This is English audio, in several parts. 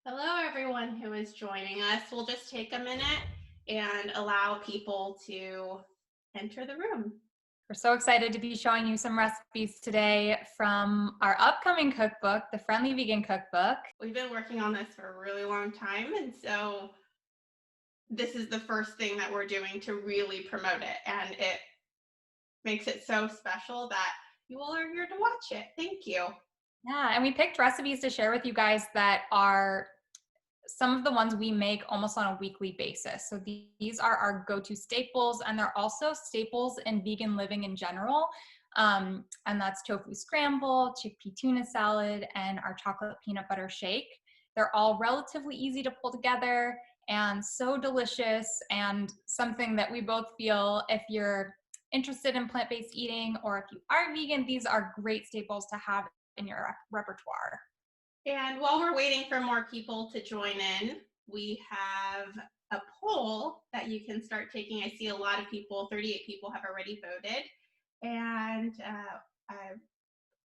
Hello, everyone who is joining us. We'll just take a minute and allow people to enter the room. We're so excited to be showing you some recipes today from our upcoming cookbook, the Friendly Vegan Cookbook. We've been working on this for a really long time, and so this is the first thing that we're doing to really promote it, and it makes it so special that you all are here to watch it. Thank you. Yeah, and we picked recipes to share with you guys that are some of the ones we make almost on a weekly basis. So these are our go-to staples, and they're also staples in vegan living in general. And that's tofu scramble, chickpea tuna salad, and our chocolate peanut butter shake. They're all relatively easy to pull together and so delicious, and something that we both feel, if you're interested in plant-based eating or if you are vegan, these are great staples to have in your repertoire. And while we're waiting for more people to join in, we have a poll that you can start taking. I see a lot of people, 38 people have already voted. And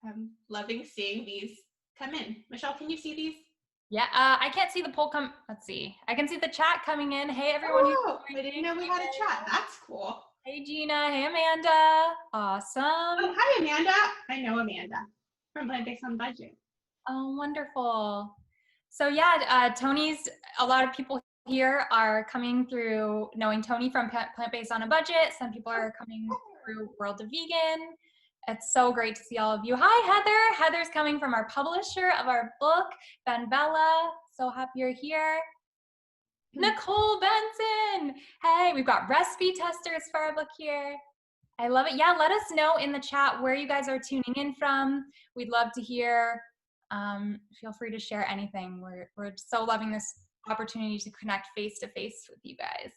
I'm loving seeing these come in. Michelle, can you see these? Yeah, I can't see the poll come. Let's see. I can see the chat coming in. Hey, everyone. Oh, I didn't know we had a chat. That's cool. Hey, Gina. Hey, Amanda. Awesome. Oh, hi, Amanda. I know Amanda from Plant Based on Budget. Oh, wonderful. So yeah, Toni's, a lot of people here are coming through knowing Toni from Plant Based on a Budget. Some people are coming through World of Vegan. It's so great to see all of you. Hi, Heather. Heather's coming from our publisher of our book, Ben Bella. So happy you're here. Nicole Benson. Hey, we've got recipe testers for our book here. I love it. Yeah, let us know in the chat where you guys are tuning in from. We'd love to hear. Feel free to share anything. We're so loving this opportunity to connect face to face with you guys.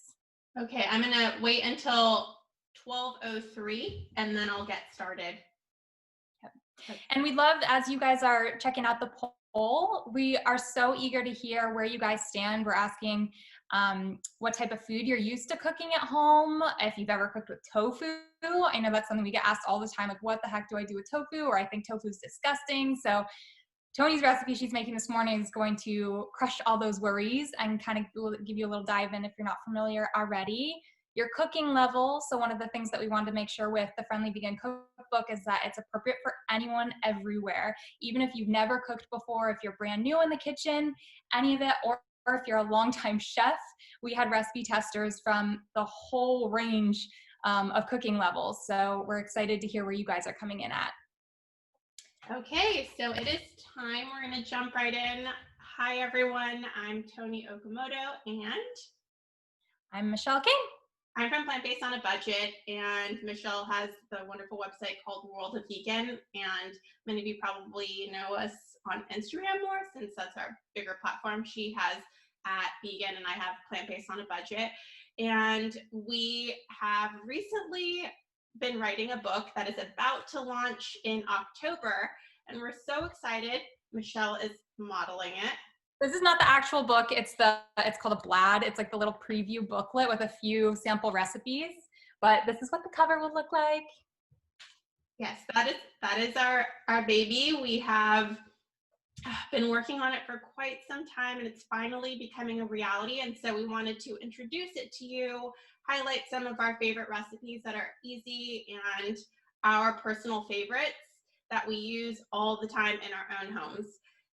Okay, I'm gonna wait until 12:03 and then I'll get started. Yep. And we'd love, as you guys are checking out the poll, we are so eager to hear where you guys stand. We're asking what type of food you're used to cooking at home. If you've ever cooked with tofu, I know that's something we get asked all the time, like, what the heck do I do with tofu? Or I think tofu is disgusting. So Toni's recipe she's making this morning is going to crush all those worries and kind of give you a little dive in if you're not familiar already. Your cooking level. So one of the things that we wanted to make sure with the Friendly Vegan Cookbook is that it's appropriate for anyone everywhere. Even if you've never cooked before, if you're brand new in the kitchen, any of it, or if you're a longtime chef, we had recipe testers from the whole range of cooking levels. So we're excited to hear where you guys are coming in at. Okay, so it is time. We're going to jump right in. Hi, everyone. I'm Toni Okamoto, and I'm Michelle King. I'm from Plant Based on a Budget, and Michelle has the wonderful website called World of Vegan, and many of you probably know us on Instagram more since that's our bigger platform. She has at Vegan, and I have Plant Based on a Budget, and we have recently been writing a book that is about to launch in October, and we're so excited. Michelle is modeling it. This is not the actual book. It's called a blad. It's like the little preview booklet with a few sample recipes, but this is what the cover will look like. Yes, that is our baby. We have been working on it for quite some time, and it's finally becoming a reality. And so we wanted to introduce it to you, highlight some of our favorite recipes that are easy and our personal favorites that we use all the time in our own homes.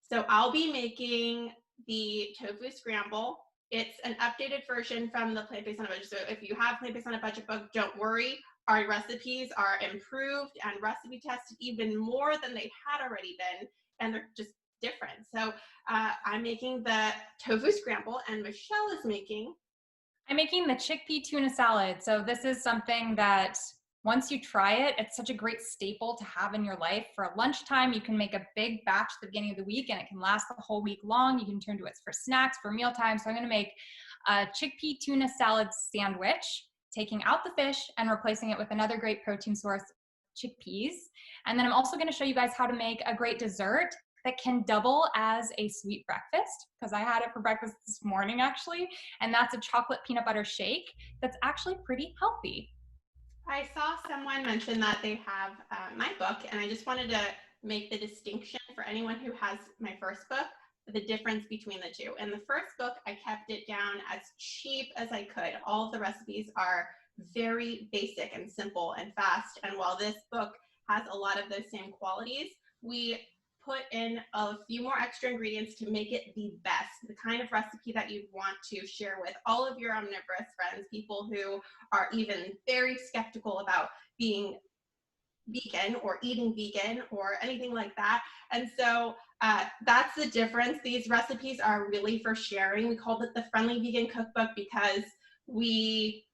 So I'll be making the tofu scramble. It's an updated version from the Plant Based on a Budget. So if you have Plant Based on a Budget book, don't worry. Our recipes are improved and recipe tested even more than they had already been, and they're just different. So I'm making the tofu scramble, and Michelle is making. I'm making the chickpea tuna salad. So this is something that once you try it, it's such a great staple to have in your life. For lunchtime, you can make a big batch at the beginning of the week and it can last the whole week long. You can turn to it for snacks, for mealtime. So I'm gonna make a chickpea tuna salad sandwich, taking out the fish and replacing it with another great protein source, chickpeas. And then I'm also gonna show you guys how to make a great dessert that can double as a sweet breakfast, because I had it for breakfast this morning actually, and that's a chocolate peanut butter shake that's actually pretty healthy. I saw someone mention that they have my book, and I just wanted to make the distinction for anyone who has my first book. the difference between the two. In the first book, I kept it down as cheap as I could. All of the recipes are very basic and simple and fast. And while this book has a lot of those same qualities, we put in a few more extra ingredients to make it the best, the kind of recipe that you'd want to share with all of your omnivorous friends, people who are even very skeptical about being vegan or eating vegan or anything like that. And so that's the difference. These recipes are really for sharing. We called it the Friendly Vegan Cookbook because we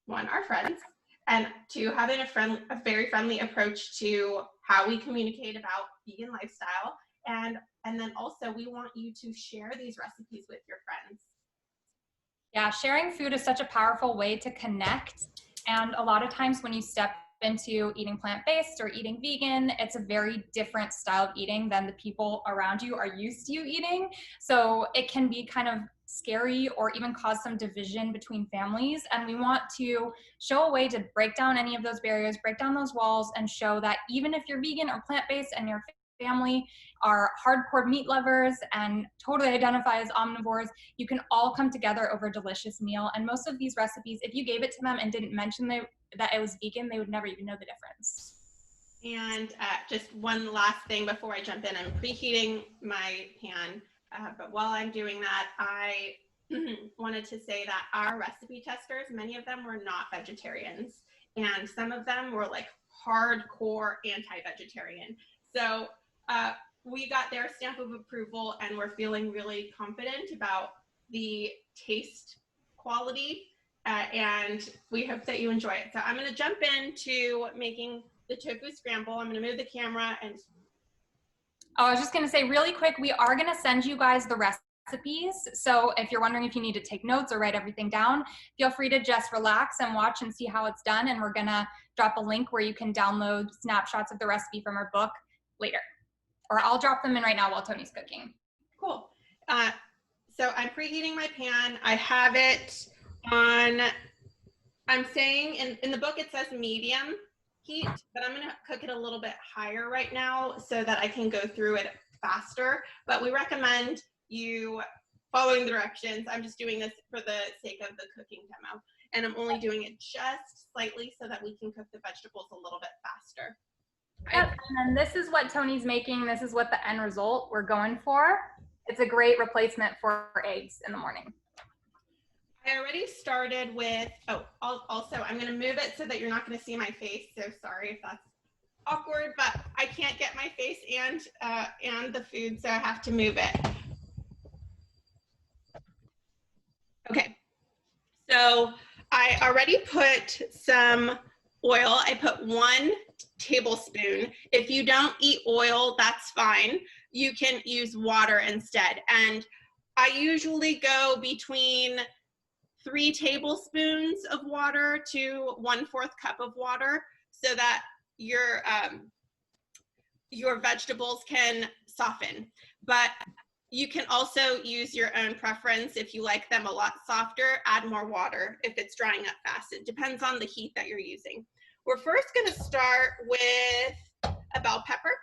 want our friends, and to having a very friendly approach to how we communicate about vegan lifestyle. And then also we want you to share these recipes with your friends. Yeah, sharing food is such a powerful way to connect. And a lot of times when you step into eating plant-based or eating vegan, it's a very different style of eating than the people around you are used to you eating. So it can be kind of scary or even cause some division between families. And we want to show a way to break down any of those barriers, break down those walls, and show that even if you're vegan or plant-based and your family are hardcore meat lovers and totally identify as omnivores, you can all come together over a delicious meal. And most of these recipes, if you gave it to them and didn't mention that it was vegan, they would never even know the difference. And just one last thing before I jump in, I'm preheating my pan, but while I'm doing that, I wanted to say that our recipe testers, many of them were not vegetarians, and some of them were like hardcore anti-vegetarian. So we got their stamp of approval, and we're feeling really confident about the taste quality, and we hope that you enjoy it. So I'm going to jump into making the tofu scramble. I'm going to move the camera and... Oh, I was just going to say really quick, we are going to send you guys the recipes. So if you're wondering if you need to take notes or write everything down, feel free to just relax and watch and see how it's done. And we're going to drop a link where you can download snapshots of the recipe from our book later. Or I'll drop them in right now while Toni's cooking. Cool. So I'm preheating my pan. I have it on, I'm saying in the book it says medium heat, but I'm going to cook it a little bit higher right now so that I can go through it faster. But we recommend you following the directions. I'm just doing this for the sake of the cooking demo. And I'm only doing it just slightly so that we can cook the vegetables a little bit faster. Yep, and then this is what Toni's making. This is what the end result we're going for. It's a great replacement for eggs in the morning. I already started with, also I'm going to move it so that you're not going to see my face. So sorry if that's awkward, but I can't get my face and the food, so I have to move it. Okay, so I already put some oil. I put 1 tablespoon. If you don't eat oil, that's fine. You can use water instead. And I usually go between 3 tablespoons of water to 1/4 cup of water so that your vegetables can soften. But you can also use your own preference. If you like them a lot softer, add more water if it's drying up fast. It depends on the heat that you're using. We're first going to start with a bell pepper.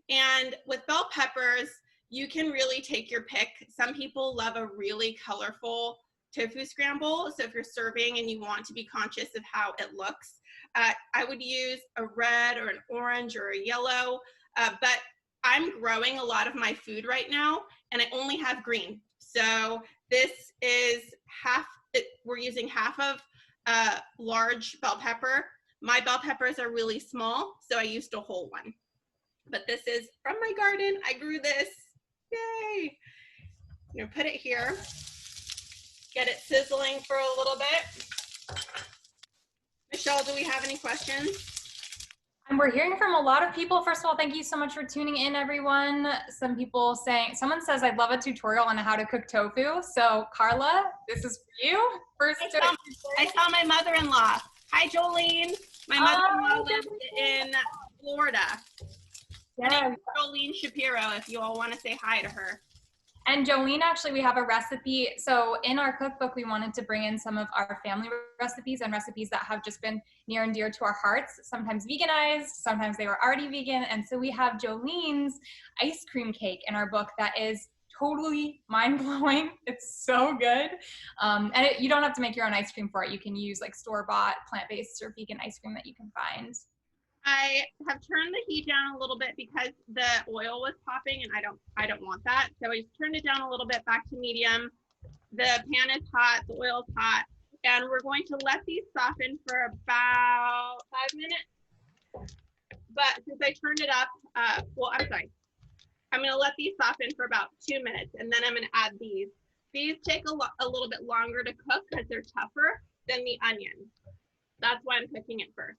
And with bell peppers, you can really take your pick. Some people love a really colorful tofu scramble. So if you're serving and you want to be conscious of how it looks, I would use a red or an orange or a yellow, but I'm growing a lot of my food right now and I only have green. So this is we're using half of large bell pepper. My bell peppers are really small, so I used a whole one. But this is from my garden. I grew this. Yay! I'm gonna put it here. Get it sizzling for a little bit. Michelle, do we have any questions? And we're hearing from a lot of people. First of all, thank you so much for tuning in, everyone. Someone says, I'd love a tutorial on how to cook tofu. So Carla, this is for you. I saw my mother-in-law. Hi, Jolene. My mother-in-law lives in Florida. Yeah. Jolene Shapiro, if you all want to say hi to her. And Jolene, actually, we have a recipe. So in our cookbook, we wanted to bring in some of our family recipes and recipes that have just been near and dear to our hearts, sometimes veganized, sometimes they were already vegan. And so we have Jolene's ice cream cake in our book that is totally mind-blowing. It's so good. And you don't have to make your own ice cream for it. You can use like store-bought plant-based or vegan ice cream that you can find. I have turned the heat down a little bit because the oil was popping, and I don't want that. So I just turned it down a little bit, back to medium. The pan is hot, the oil is hot, and we're going to let these soften for about 5 minutes. But since I turned it up, I'm sorry. I'm going to let these soften for about 2 minutes, and then I'm going to add these. These take a little bit longer to cook because they're tougher than the onion. That's why I'm cooking it first.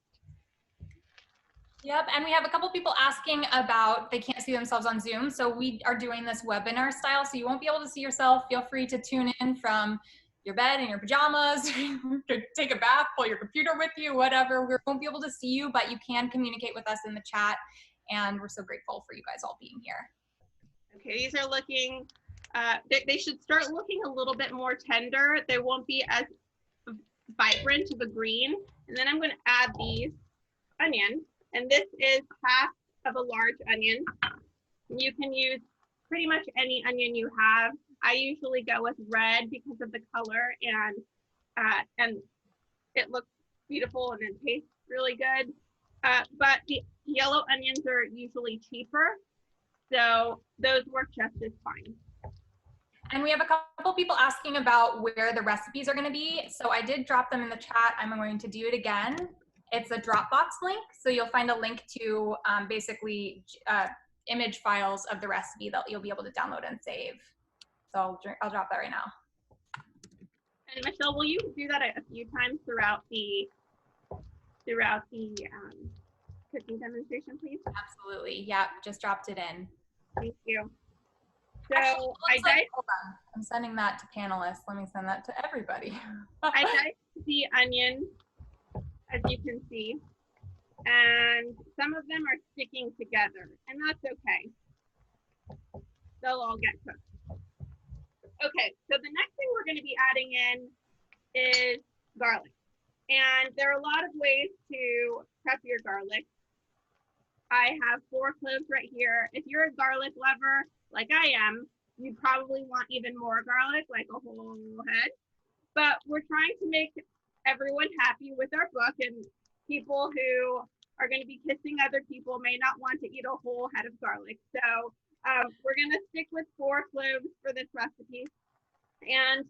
Yep, and we have a couple people asking about, they can't see themselves on Zoom, so we are doing this webinar style, so you won't be able to see yourself. Feel free to tune in from your bed in your pajamas, take a bath, pull your computer with you, whatever. We won't be able to see you, but you can communicate with us in the chat, and we're so grateful for you guys all being here. Okay, these are looking, they should start looking a little bit more tender. They won't be as vibrant of a green. And then I'm going to add these onions. And this is half of a large onion. You can use pretty much any onion you have. I usually go with red because of the color, and it looks beautiful and it tastes really good. But the yellow onions are usually cheaper, so those work just as fine. And we have a couple people asking about where the recipes are going to be. So I did drop them in the chat. I'm going to do it again. It's a Dropbox link. So you'll find a link to basically image files of the recipe that you'll be able to download and save. So I'll drop that right now. And Michelle, will you do that a few times throughout the cooking demonstration, please? Absolutely. Yep. Just dropped it in. Thank you. So actually, hold on. I'm sending that to panelists. Let me send that to everybody. I diced the onion, as you can see, and some of them are sticking together, and that's okay. They'll all get cooked. Okay, so the next thing we're going to be adding in is garlic. And there are a lot of ways to prep your garlic. I have 4 cloves right here. If you're a garlic lover, like I am, you probably want even more garlic, like a whole head. But we're trying to make everyone happy with our book, and people who are going to be kissing other people may not want to eat a whole head of garlic. So we're going to stick with 4 cloves for this recipe. And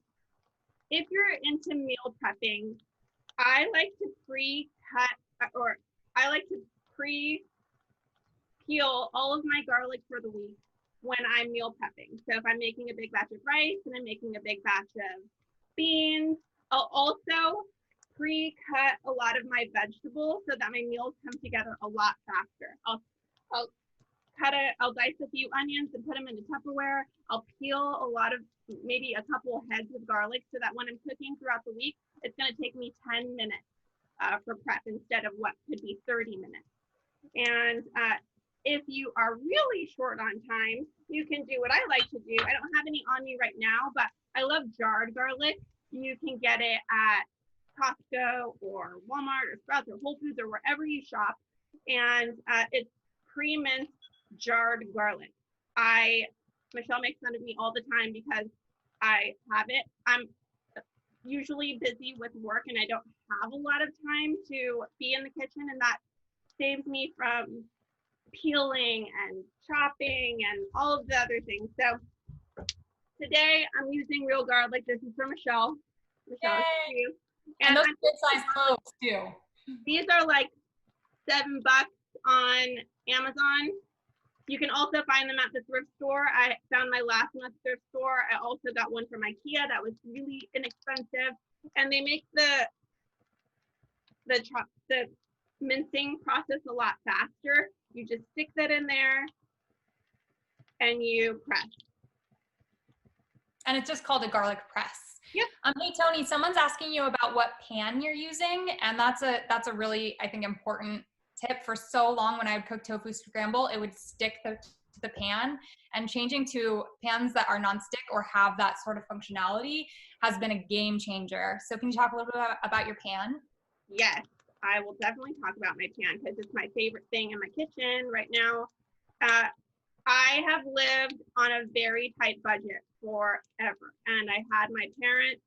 if you're into meal prepping, I like to pre-cut, or I like to pre-peel all of my garlic for the week when I'm meal prepping. So if I'm making a big batch of rice and I'm making a big batch of beans, I'll also pre-cut a lot of my vegetables so that my meals come together a lot faster. I'll dice a few onions and put them in a Tupperware. I'll peel maybe a couple heads of garlic so that when I'm cooking throughout the week, it's going to take me 10 minutes for prep instead of what could be 30 minutes. And if you are really short on time, you can do what I like to do. I don't have any on me right now, but I love jarred garlic. You can get it at Costco or Walmart or Sprouts or Whole Foods or wherever you shop. And it's pre-minced jarred garlic. Michelle makes fun of me all the time because I have it. I'm usually busy with work and I don't have a lot of time to be in the kitchen, and that saves me from peeling and chopping and all of the other things. So today I'm using real garlic. This is for Michelle. Michelle, it's for you. And those good size cloves too. These are like $7 on Amazon. You can also find them at the thrift store. I found my last one at the thrift store. I also got one from IKEA that was really inexpensive. And they make the mincing process a lot faster. You just stick that in there and you press. And it's just called a garlic press. Yep. Hey Toni, someone's asking you about what pan you're using, and that's a really, I think, important tip. For so long when I would cook tofu scramble, it would stick to the pan, and changing to pans that are nonstick or have that sort of functionality has been a game changer. So can you talk a little bit about your pan? Yes, I will definitely talk about my pan because it's my favorite thing in my kitchen right now. I have lived on a very tight budget forever, and I had my parents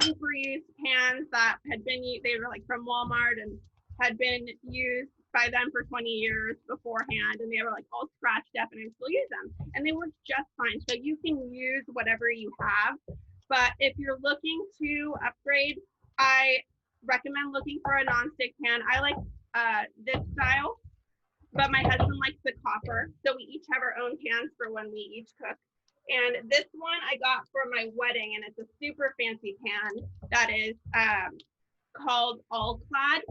super used pans that had been, they were like from Walmart and had been used by them for 20 years beforehand, and they were like all scratched up, and I still use them, and they work just fine. So you can use whatever you have, but if you're looking to upgrade, I recommend looking for a nonstick pan. I like this style, but my husband likes the copper, so we each have our own pans for when we each cook. And this one I got for my wedding, and it's a super fancy pan that is called All Clad.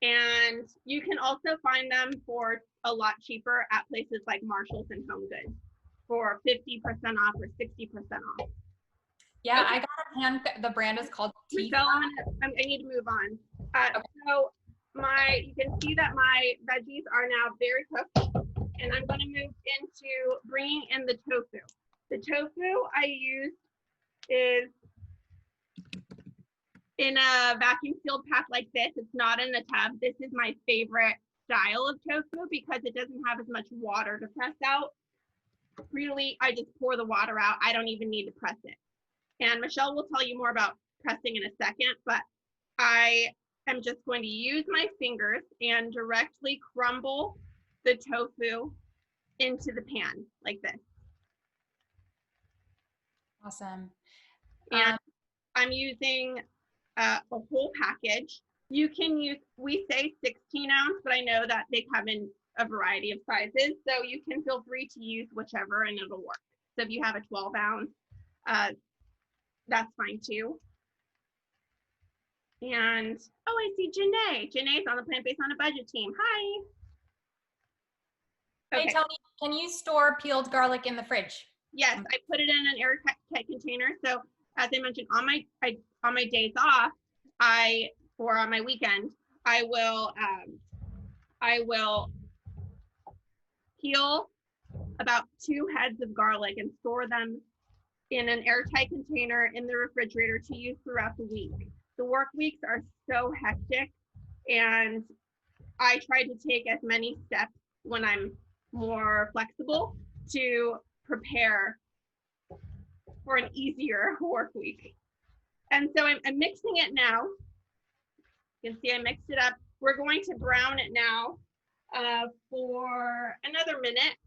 And you can also find them for a lot cheaper at places like Marshalls and Home Goods for 50% off or 60% off. Yeah, okay. I got a pan, the brand is called Michelle, I need to move on. Okay. So you can see that my veggies are now very cooked, and I'm going to move into bringing in the tofu. The tofu I use is in a vacuum sealed pack like this. It's not in a tub. This is my favorite style of tofu because it doesn't have as much water to press out. Really, I just pour the water out. I don't even need to press it. And Michelle will tell you more about pressing in a second, but I am just going to use my fingers and directly crumble the tofu into the pan like this. Awesome. And I'm using a whole package. You can use, we say 16 ounce, but I know that they come in a variety of sizes. So you can feel free to use whichever and it'll work. So if you have a 12 ounce, that's fine too. And, oh, I see Janae. Janae's on the Plant Based on a Budget team. Hi. Okay. Hey, Toni, can you store peeled garlic in the fridge? Yes, I put it in an airtight container. So as I mentioned, on my days off, or on my weekend, I will peel about 2 heads of garlic and store them in an airtight container in the refrigerator to use throughout the week. The work weeks are so hectic, and I try to take as many steps when I'm more flexible to prepare for an easier work week. And so I'm mixing it now. You can see I mixed it up. We're going to brown it now for another minute,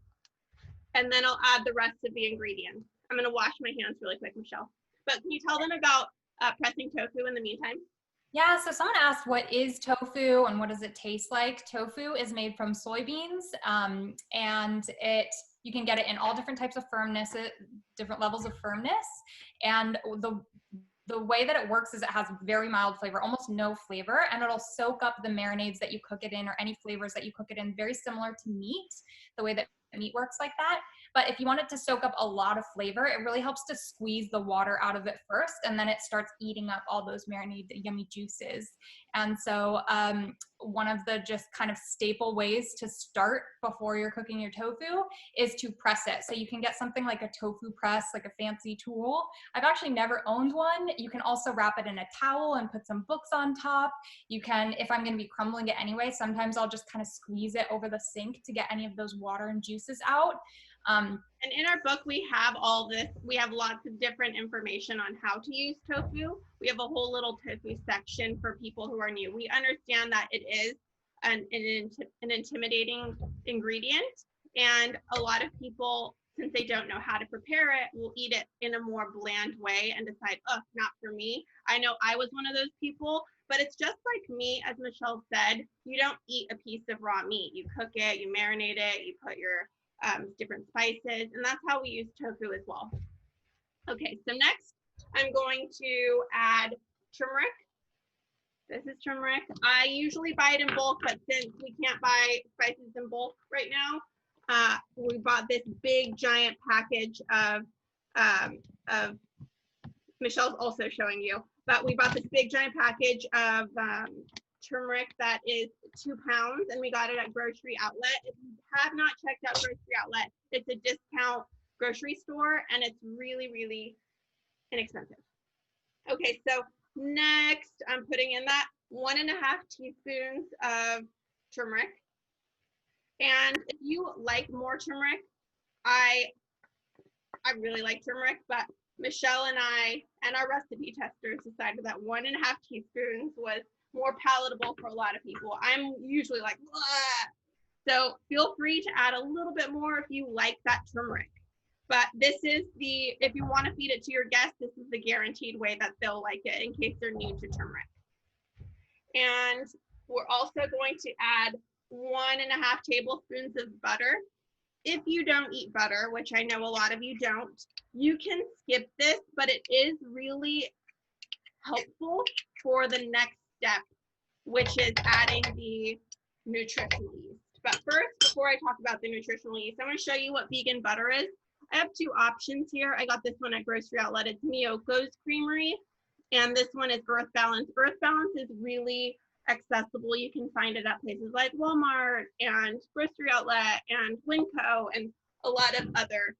and then I'll add the rest of the ingredients. I'm going to wash my hands really quick, Michelle. But can you tell them about pressing tofu in the meantime? Yeah, so someone asked, what is tofu and what does it taste like? Tofu is made from soybeans, and you can get it in all different types of firmness, different levels of firmness. And the way that it works is it has very mild flavor, almost no flavor, and it'll soak up the marinades that you cook it in or any flavors that you cook it in, very similar to meat, the way that meat works like that. But if you want it to soak up a lot of flavor, it really helps to squeeze the water out of it first, and then it starts eating up all those marinated yummy juices. And so one of the just kind of staple ways to start before you're cooking your tofu is to press it. So you can get something like a tofu press, like a fancy tool. I've actually never owned one. You can also wrap it in a towel and put some books on top. You can, if I'm going to be crumbling it anyway, sometimes I'll just kind of squeeze it over the sink to get any of those water and juices out. And in our book, we have all this. We have lots of different information on how to use tofu. We have a whole little tofu section for people who are new. We understand that it is an intimidating ingredient, and a lot of people, since they don't know how to prepare it, will eat it in a more bland way and decide, oh, not for me. I know I was one of those people, but it's just like meat, as Michelle said. You don't eat a piece of raw meat. You cook it, you marinate it, you put your different spices, and that's how we use tofu as well. Okay, so next I'm going to add turmeric. This is turmeric. I usually buy it in bulk, but since we can't buy spices in bulk right now, we bought this big giant package of Michelle's also showing you, but we bought this big giant package of turmeric that is 2 pounds, and we got it at Grocery Outlet. If you have not checked out Grocery Outlet, it's a discount grocery store, and it's really, really inexpensive. Okay, so next I'm putting in that 1.5 teaspoons of turmeric. And if you like more turmeric, I really like turmeric, but Michelle and I and our recipe testers decided that 1.5 teaspoons was more palatable for a lot of people. I'm usually like, blah. So feel free to add a little bit more if you like that turmeric. But this is if you want to feed it to your guests, this is the guaranteed way that they'll like it in case they're new to turmeric. And we're also going to add 1.5 tablespoons of butter. If you don't eat butter, which I know a lot of you don't, you can skip this, but it is really helpful for the next step, which is adding the nutritional yeast. But first, before I talk about the nutritional yeast, I'm going to show you what vegan butter is. I have 2 options here. I got this one at Grocery Outlet. It's Miyoko's Creamery, and this one is Earth Balance. Earth Balance is really accessible. You can find it at places like Walmart and Grocery Outlet and Winco and a lot of other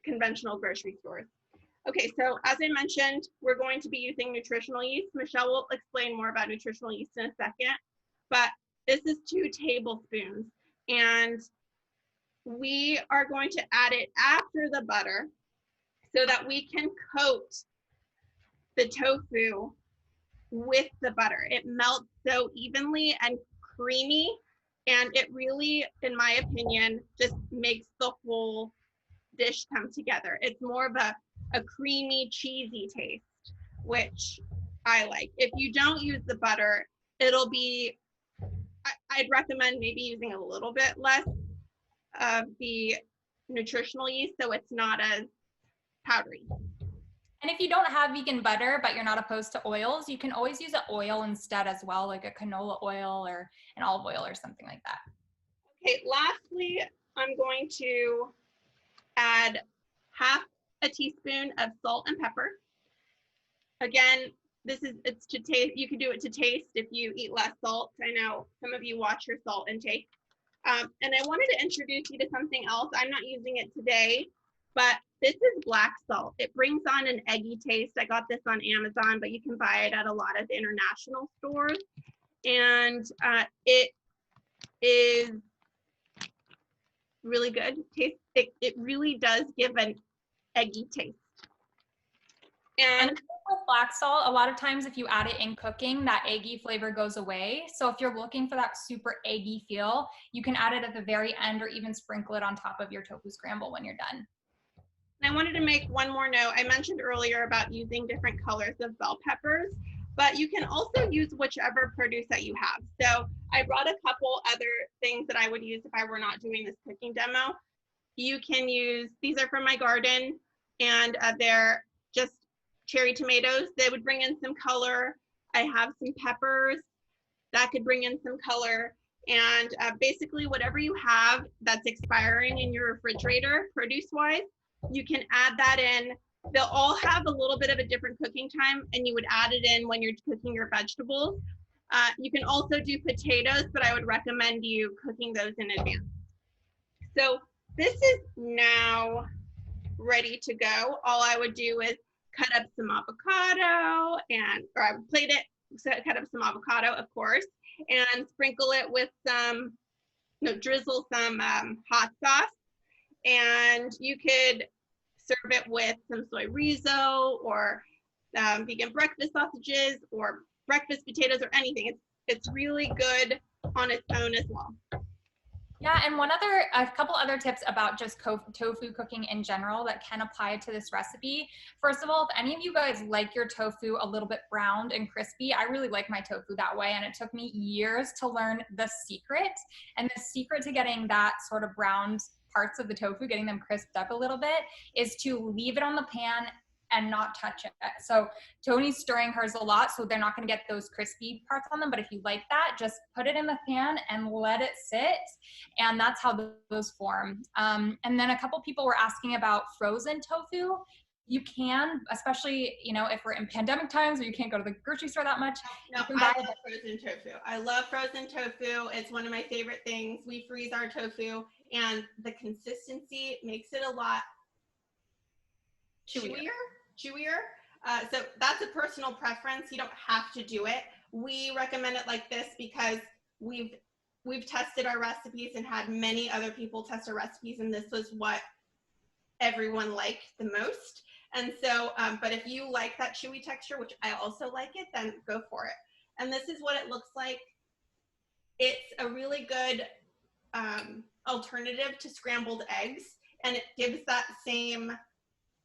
conventional grocery stores. Okay, so as I mentioned, we're going to be using nutritional yeast. Michelle will explain more about nutritional yeast in a second, but this is 2 tablespoons, and we are going to add it after the butter so that we can coat the tofu with the butter. It melts so evenly and creamy, and it really, in my opinion, just makes the whole dish come together. It's more of a creamy, cheesy taste, which I like. If you don't use the butter, it'll be, I'd recommend maybe using a little bit less of the nutritional yeast so it's not as powdery. And if you don't have vegan butter, but you're not opposed to oils, you can always use an oil instead as well, like a canola oil or an olive oil or something like that. Okay, lastly, I'm going to add 1/2 teaspoon of salt and pepper. Again, it's to taste. You can do it to taste if you eat less salt. I know some of you watch your salt intake. And I wanted to introduce you to something else. I'm not using it today, but this is black salt. It brings on an eggy taste. I got this on Amazon, but you can buy it at a lot of international stores. And it is really good. It really does give an eggy taste. And with black salt, a lot of times if you add it in cooking, that eggy flavor goes away. So if you're looking for that super eggy feel, you can add it at the very end or even sprinkle it on top of your tofu scramble when you're done. I wanted to make one more note. I mentioned earlier about using different colors of bell peppers, but you can also use whichever produce that you have. So I brought a couple other things that I would use if I were not doing this cooking demo. You can use, these are from my garden, and they're just cherry tomatoes. They would bring in some color. I have some peppers that could bring in some color. And basically whatever you have that's expiring in your refrigerator, produce-wise, you can add that in. They'll all have a little bit of a different cooking time, and you would add it in when you're cooking your vegetables. You can also do potatoes, but I would recommend you cooking those in advance. So this is now ready to go. All I would do is cut up some avocado, or I would plate it, so cut up some avocado, of course, and sprinkle it with some, drizzle some hot sauce. And you could serve it with some soy riso or vegan breakfast sausages or breakfast potatoes or anything. It's really good on its own as well. Yeah, and a couple other tips about just tofu cooking in general that can apply to this recipe. First of all, if any of you guys like your tofu a little bit browned and crispy, I really like my tofu that way, and it took me years to learn the secret. And the secret to getting that sort of browned parts of the tofu, getting them crisped up a little bit, is to leave it on the pan and not touch it. So Toni's stirring hers a lot, so they're not going to get those crispy parts on them. But if you like that, just put it in the pan and let it sit. And that's how those form. And then a couple people were asking about frozen tofu. You can, especially, if we're in pandemic times where you can't go to the grocery store that much. No, I love frozen tofu. I love frozen tofu. It's one of my favorite things. We freeze our tofu, and the consistency makes it a lot chewier. So that's a personal preference. You don't have to do it. We recommend it like this because we've we've tested our recipes and had many other people test our recipes, and this was what everyone liked the most. And so, but if you like that chewy texture, which I also like it, then go for it. And this is what it looks like. It's a really good alternative to scrambled eggs, and it gives that same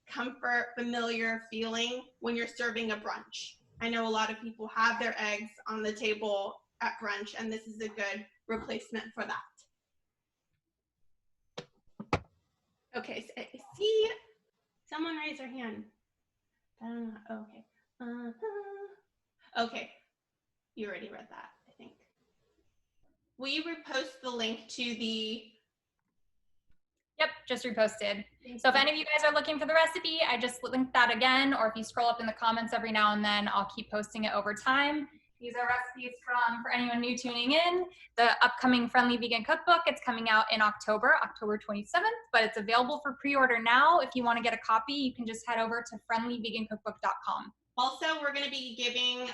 comfort, familiar feeling when you're serving a brunch. I know a lot of people have their eggs on the table at brunch, and this is a good replacement for that. Okay, so I see someone raise their hand. Okay. Okay, you already read that, I think. Will you repost the link to the... Yep, just reposted. So if any of you guys are looking for the recipe, I just linked that again, or if you scroll up in the comments every now and then, I'll keep posting it over time. These are recipes from, for anyone new tuning in, the upcoming Friendly Vegan Cookbook. It's coming out in October 27th, but it's available for pre-order now. If you want to get a copy, you can just head over to friendlyvegancookbook.com. Also, we're going to be giving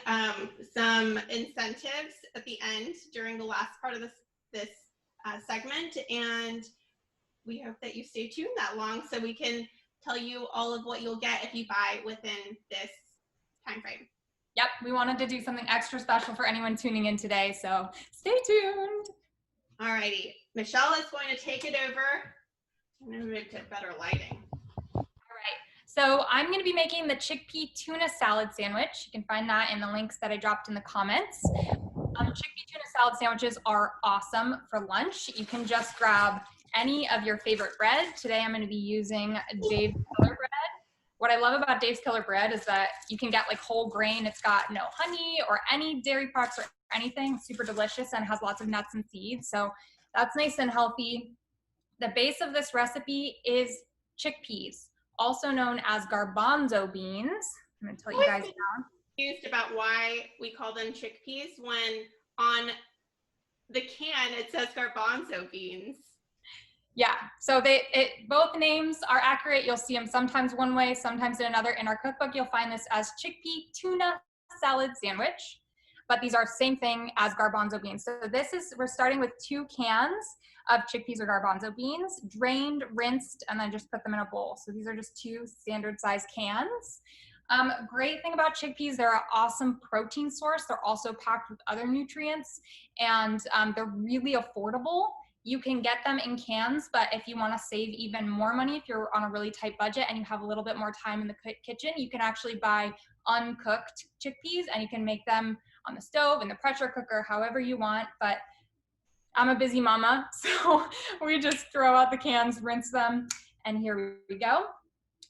some incentives at the end during the last part of this segment, and we hope that you stay tuned that long so we can tell you all of what you'll get if you buy within this time frame. Yep, we wanted to do something extra special for anyone tuning in today, so stay tuned. All righty, Michelle is going to take it over. I'm going to get better lighting. All right, so I'm going to be making the chickpea tuna salad sandwich. You can find that in the links that I dropped in the comments. Chickpea tuna salad sandwiches are awesome for lunch. You can just grab any of your favorite bread. Today I'm going to be using Dave's Killer Bread. What I love about Dave's Killer Bread is that you can get like whole grain. It's got no honey or any dairy products or anything. Super delicious and has lots of nuts and seeds. So that's nice and healthy. The base of this recipe is chickpeas, also known as garbanzo beans. I'm going to tell you guys now. Confused about why we call them chickpeas when on the can it says garbanzo beans. Yeah, so both names are accurate. You'll see them sometimes one way, sometimes in another. In our cookbook, you'll find this as chickpea tuna salad sandwich, but these are same thing as garbanzo beans. So we're starting with 2 cans of chickpeas or garbanzo beans, drained, rinsed, and then just put them in a bowl. So these are just 2 standard size cans. Great thing about chickpeas, they're an awesome protein source. They're also packed with other nutrients, and they're really affordable. You can get them in cans, but if you want to save even more money, if you're on a really tight budget and you have a little bit more time in the kitchen, you can actually buy uncooked chickpeas and you can make them on the stove, in the pressure cooker, however you want. But I'm a busy mama, so we just throw out the cans, rinse them, and here we go.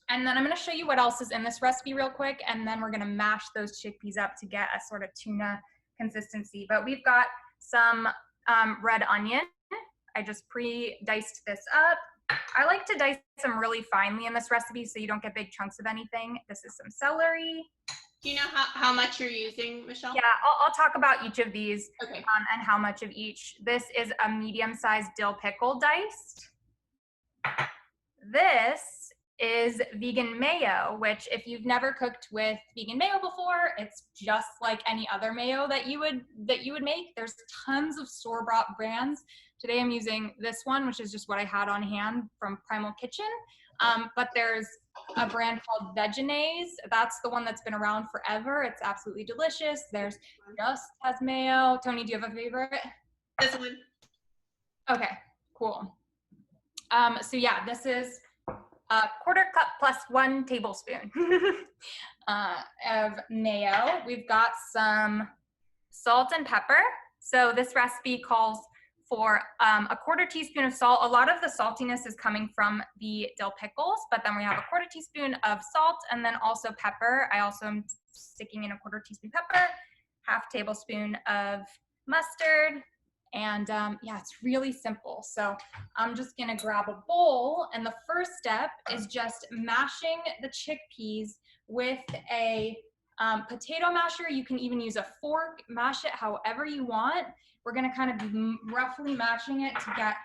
And then I'm going to show you what else is in this recipe real quick, and then we're going to mash those chickpeas up to get a sort of tuna consistency. But we've got some red onion. I just pre-diced this up. I like to dice them really finely in this recipe so you don't get big chunks of anything. This is some celery. Do you know how much you're using, Michelle? Yeah, I'll talk about each of these. Okay. And how much of each. This is a medium-sized dill pickle diced. This is vegan mayo, which if you've never cooked with vegan mayo before, it's just like any other mayo that you would make. There's tons of store-bought brands. Today I'm using this one, which is just what I had on hand from Primal Kitchen. But there's a brand called Vegenaise. That's the one that's been around forever. It's absolutely delicious. There's Just has mayo. Toni, do you have a favorite? This one. Okay, cool. So yeah, this is a 1/4 cup plus 1 tablespoon of mayo. We've got some salt and pepper. So this recipe calls for a 1/4 teaspoon of salt. A lot of the saltiness is coming from the dill pickles, but then we have a 1/4 teaspoon of salt and then also pepper. I also am sticking in a 1/4 teaspoon pepper, 1/2 tablespoon of mustard, and yeah, it's really simple. So I'm just gonna grab a bowl, and the first step is just mashing the chickpeas with a potato masher. You can even use a fork, mash it however you want. We're gonna kind of be roughly mashing it to get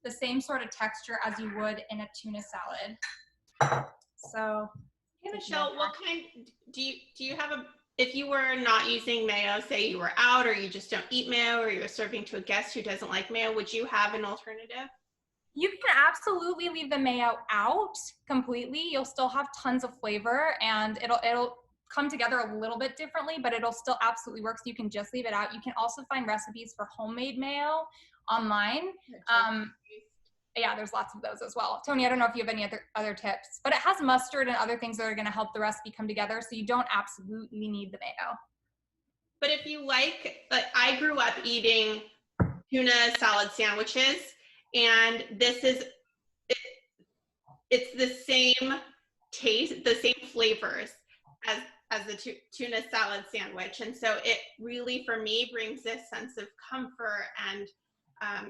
the same sort of texture as you would in a tuna salad. So, hey Michelle, what kind do you have if you were not using mayo, say you were out or you just don't eat mayo or you're serving to a guest who doesn't like mayo, would you have an alternative? You can absolutely leave the mayo out completely. You'll still have tons of flavor and it'll come together a little bit differently, but it'll still absolutely work. So you can just leave it out. You can also find recipes for homemade mayo online. Yeah, there's lots of those as well. Toni, I don't know if you have any other tips, but it has mustard and other things that are going to help the recipe come together, so you don't absolutely need the mayo. But if you like I grew up eating tuna salad sandwiches, and it's the same taste, the same flavors as the tuna salad sandwich, and so it really, for me, brings this sense of comfort, and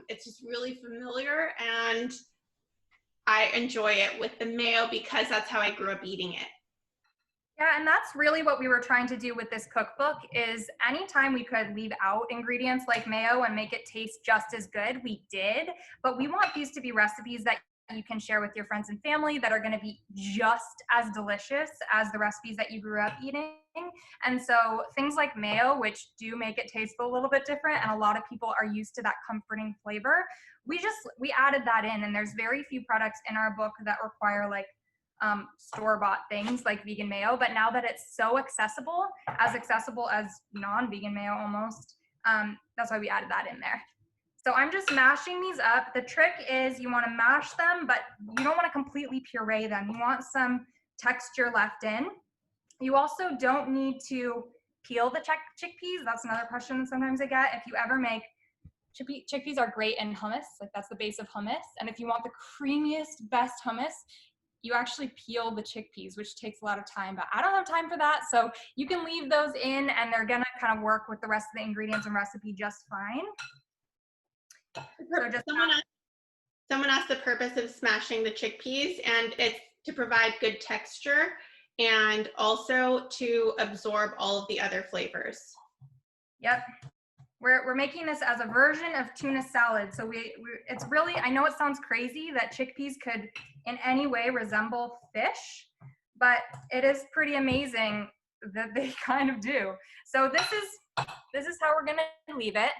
it's just really familiar, and I enjoy it with the mayo because that's how I grew up eating it. Yeah, and that's really what we were trying to do with this cookbook is anytime we could leave out ingredients like mayo and make it taste just as good, we did. But we want these to be recipes that you can share with your friends and family that are going to be just as delicious as the recipes that you grew up eating. And so things like mayo, which do make it taste a little bit different, and a lot of people are used to that comforting flavor, we added that in. And there's very few products in our book that require like store-bought things like vegan mayo, but now that it's so accessible as non-vegan mayo almost, that's why we added that in there. So I'm just mashing these up. The trick is you want to mash them, but you don't want to completely puree them. You want some texture left in. You also don't need to peel the chickpeas. That's another question sometimes I get. If you ever make chickpeas are great in hummus, like that's the base of hummus. And if you want the creamiest, best hummus, you actually peel the chickpeas, which takes a lot of time, but I don't have time for that. So you can leave those in and they're gonna kind of work with the rest of the ingredients and recipe just fine. So someone asked the purpose of smashing the chickpeas, and it's to provide good texture and also to absorb all of the other flavors. Yep. We're making this as a version of tuna salad. So it's really, I know it sounds crazy that chickpeas could in any way resemble fish, but it is pretty amazing that they kind of do. So this is how we're gonna leave it.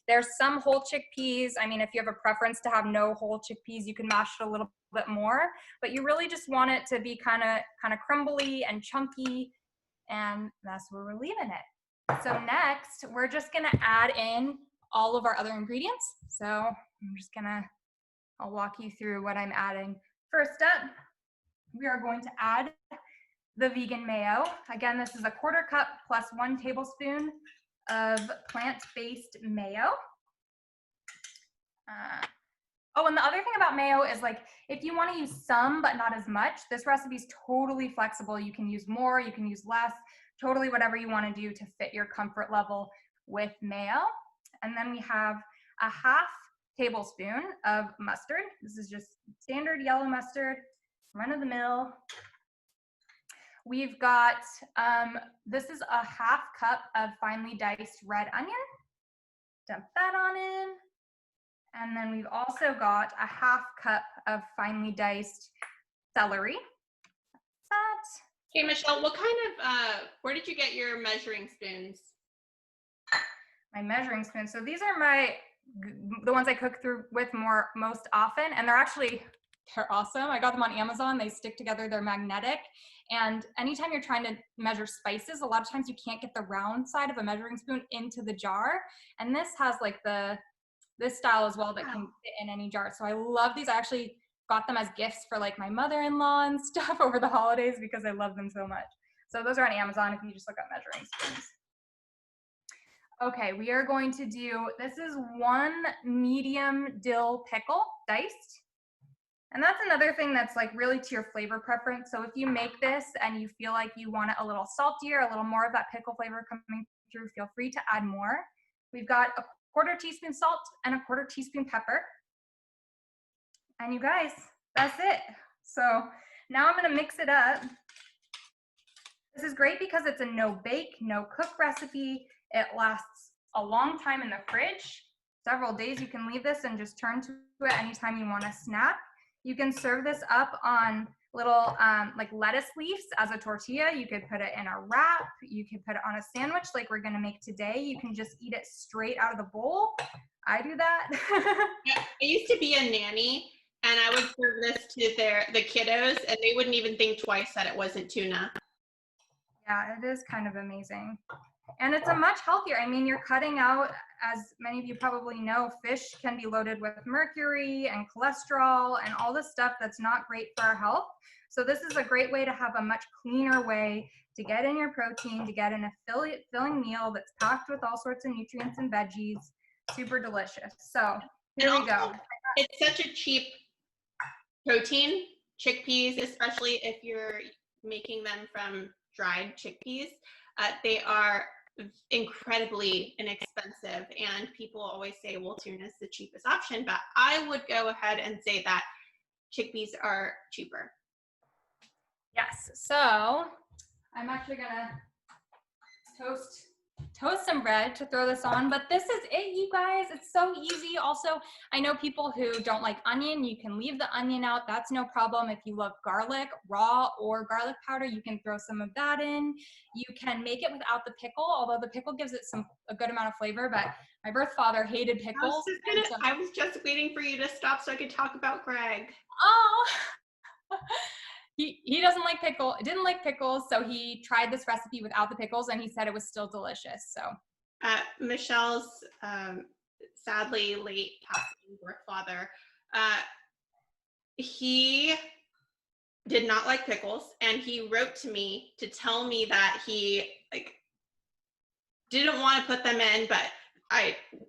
There's some whole chickpeas. I mean, if you have a preference to have no whole chickpeas, you can mash it a little bit more, but you really just want it to be kind of crumbly and chunky, and that's where we're leaving it. So next, we're just gonna add in all of our other ingredients. So I'll walk you through what I'm adding. First up, we are going to add the vegan mayo. Again, this is a 1/4 cup plus 1 tablespoon of plant-based mayo. Oh, and the other thing about mayo is like, if you want to use some but not as much, this recipe is totally flexible. You can use more, you can use less, totally whatever you want to do to fit your comfort level with mayo. And then we have a 1/2 tablespoon of mustard. This is just standard yellow mustard, run of the mill. We've got, this is a 1/2 cup of finely diced red onion. Dump that on in. And then we've also got a 1/2 cup of finely diced celery. That. Hey, Michelle, what kind of, where did you get your measuring spoons? My measuring spoons. So these are the ones I cook through with most often, and they're awesome. I got them on Amazon. They stick together, they're magnetic. And anytime you're trying to measure spices, a lot of times you can't get the round side of a measuring spoon into the jar. And this has like this style as well that can fit in any jar. So I love these. I actually got them as gifts for like my mother-in-law and stuff over the holidays because I love them so much. So those are on Amazon if you just look up measuring spoons. Okay, we are going to do, this is 1 medium dill pickle diced. And that's another thing that's like really to your flavor preference. So if you make this and you feel like you want it a little saltier, a little more of that pickle flavor coming through, feel free to add more. We've got a 1/4 teaspoon salt and a 1/4 teaspoon pepper. And you guys, that's it. So now I'm gonna mix it up. This is great because it's a no bake, no cook recipe. It lasts a long time in the fridge, several days. You can leave this and just turn to it anytime you want a snack. You can serve this up on little like lettuce leaves as a tortilla. You could put it in a wrap. You could put it on a sandwich like we're gonna make today. You can just eat it straight out of the bowl. I do that. Yeah, I used to be a nanny, and I would serve this to the kiddos, and they wouldn't even think twice that it wasn't tuna. Yeah, it is kind of amazing. And it's a much healthier, I mean, you're cutting out, as many of you probably know, fish can be loaded with mercury and cholesterol and all this stuff that's not great for our health. So this is a great way to have a much cleaner way to get in your protein, to get in a filling meal that's packed with all sorts of nutrients and veggies. Super delicious. So here we go. It's such a cheap protein, chickpeas, especially if you're making them from dried chickpeas. They are incredibly inexpensive, and people always say, well, tuna is the cheapest option, but I would go ahead and say that chickpeas are cheaper. Yes, so I'm actually gonna toast some bread to throw this on, but this is it, you guys. It's so easy. Also, I know people who don't like onion. You can leave the onion out. That's no problem. If you love garlic, raw or garlic powder, you can throw some of that in. You can make it without the pickle, although the pickle gives it a good amount of flavor, but my birth father hated pickles. I was just waiting for you to stop so I could talk about Greg. Oh, He didn't like pickles, so he tried this recipe without the pickles, and he said it was still delicious. So Michelle's sadly late passing birth father, he did not like pickles, and he wrote to me to tell me that he didn't want to put them in, but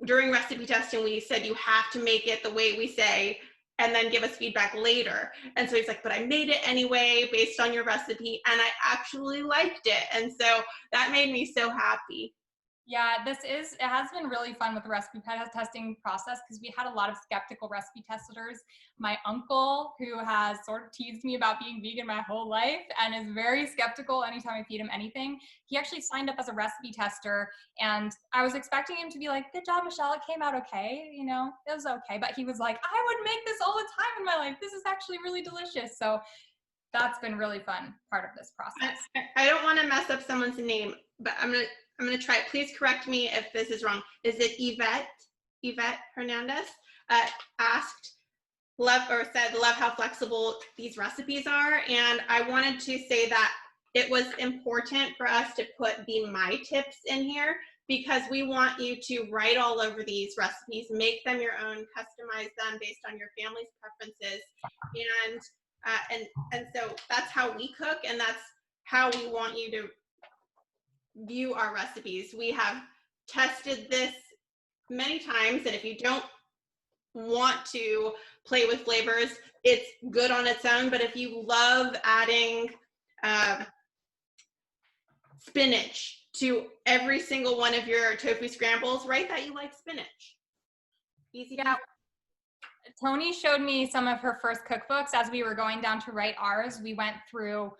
during recipe testing we said you have to make it the way we say and then give us feedback later. And so he's like, but I made it anyway based on your recipe, and I actually liked it. And so that made me so happy. Yeah, it has been really fun with the recipe testing process because we had a lot of skeptical recipe testers. My uncle, who has sort of teased me about being vegan my whole life and is very skeptical anytime I feed him anything, he actually signed up as a recipe tester, and I was expecting him to be like, good job, Michelle, it came out okay, you know, it was okay. But he was like, I would make this all the time in my life. This is actually really delicious. So that's been really fun part of this process. I don't want to mess up someone's name, but I'm gonna try it. Please correct me if this is wrong. Is it Yvette Hernandez? Asked, love how flexible these recipes are, and I wanted to say that it was important for us to put the my tips in here because we want you to write all over these recipes, make them your own, customize them based on your family's preferences, and so that's how we cook, and that's how we want you to view our recipes. We have tested this many times, and if you don't want to play with flavors, it's good on its own. But if you love adding spinach to every single one of your tofu scrambles, write that you like spinach. Easy. Yeah. Toni showed me some of her first cookbooks as we were going down to write ours. We went through